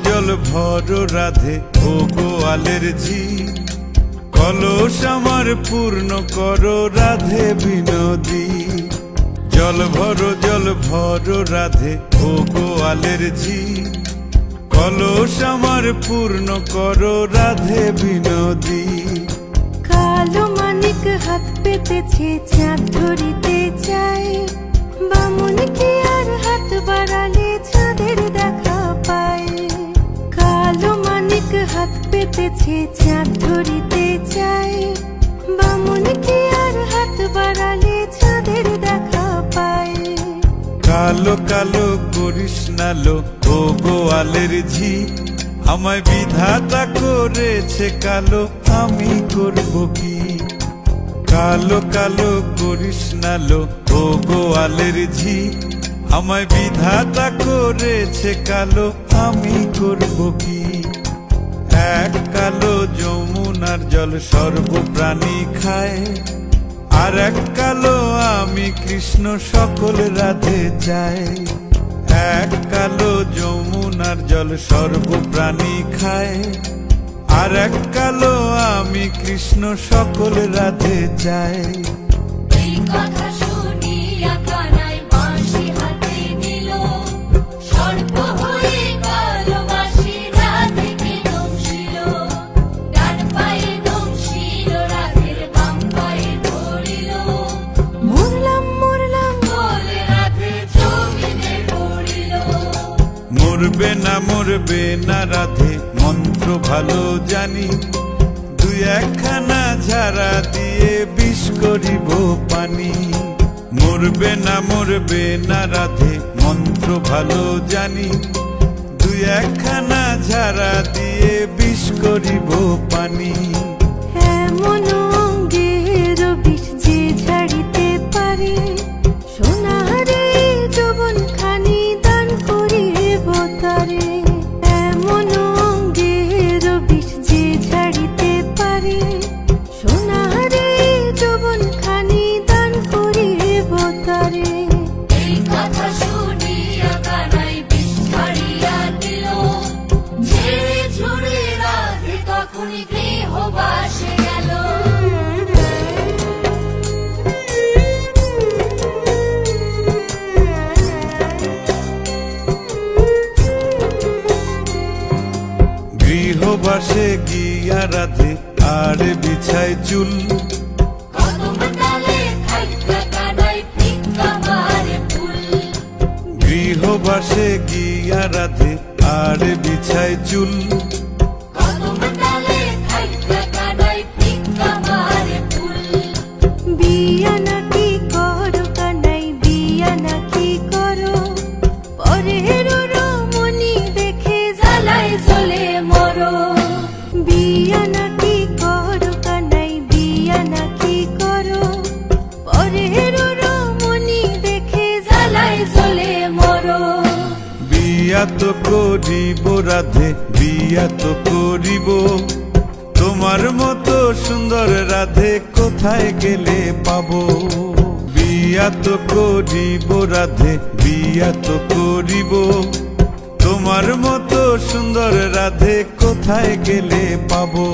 জল ভরো রাধে ও গোয়ালের ঝি, কলস আমার পূর্ণ করো রাধে বিনোদী। জল ভরো রাধে ও গোয়ালের ঝি, কলস আমার পূর্ণ করো রাধে বিনোদী। কালো মানিক হাত পেতেছে চাঁদ ধরিতে চায়, বামুন কি আর হাত বাড়ালে চাঁদের দেখা পায়। কালো মানিক হাত পেতেছে চাঁদ ধরিতে চায়, বামুন কি আর হাত বাড়ালে চাঁদের দেখা পায়। কালো কালো করিস না লো ও গোয়ালের ঝি, আমায় বিধাতা করেছে কালো, আমি করব কি। কালো কালো করিস না লো ও গোয়ালের ঝি, আমায় বিধাতা করেছে কালো, আমি করব কি। এক কালো যমুনার জল সর্বপ্রাণী খায়, আর এক কালো আমি কৃষ্ণ সকল রাধে চাই। এক কালো যমুনার জল সর্বপ্রাণী খায়, আর এক কালো আমি কৃষ্ণ সকল রাধে চাই। এই কথা শুনিয়া কানাই বাঁশি হাতে নিল, সর্প হয়ে কালো বাঁশি রাধেকে দংশিল। ডান পায়ে দংশিল রাধের বাম পায়ে ধরিল, মরলাম মরলাম বলে রাধে জমিনে পড়িল। মরবে না রাধে মন্ত্র ভালো জানি, দুই একখানা ঝাড়া দিয়ে বিষ করিব পানি। মরবে না রাধে মন্ত্র ভালো জানি, দুই একখানা ঝাড়া দিয়ে বিষ করিব পানি। এমন অঙ্গের বিষ যে ঝাড়িতে পারে, সোনারে যৌবন খানি দান করিব তারে। এমন অঙ্গের বিষ যে ঝাড়িতে পারে, সোনারে যৌবন খানি দান করিব তারে। এই কথা শুনিয়া কানাই বিষ ছাড়িয়া দিল, ঝেড়ে ঝুড়ে রাধে তখনই গৃহবাসে গেল। গৃহবাসে গিয়া রাধে আর বিছায় চুল, কদম ডালে থাইকা কানাই ফিক্কা মারে ফুল। গৃহবাসে গিয়া রাধে আর বিছায় চুল, কদম ডালে থাইকা কানাই ফিক্কা মারে ফুল। বিয়া নাকি করো কানাই, বিয়া নাকি করো, পরের রমণী দেখে জ্বালায় জ্বলে মরো। বিয়া নাকি করো কানাই, বিয়া নাকি করো, পরের রমণী দেখে জ্বালায় জ্বলে মরো। বিয়া তো করিব রাধে, বিয়া তো করিব, তোমার মতো সুন্দর রাধে কোথায় গেলে পাবো। বিয়া তো করিব রাধে, বিয়া তো করিব, তোমার মতো সুন্দর রাধে কোথায় গেলে পাবো।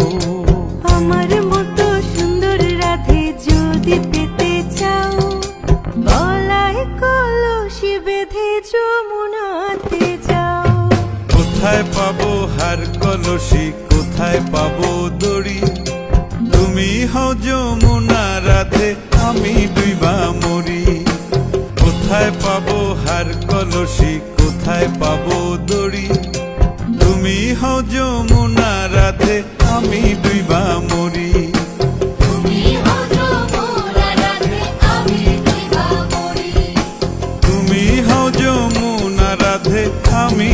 আমার মতো সুন্দর রাধে যদি পেতে চাও, গলায় কলসি বেঁধে যমুনাতে যাও। কোথায় পাবো হার কলসি, কোথায় পাবো দড়ি, তুমি হও যমুনা রাধে, আমি ডুইবা মরি। কোথায় পাবো হার কলসি, কোথায় পাবো দড়ি, তুমি হও যমুনা রাধে, আমি ডুইবা মরি। তুমি হও যমুনা রাধে, আমি ডুইবা মরি। তুমি হও যমুনা রাধে, আমি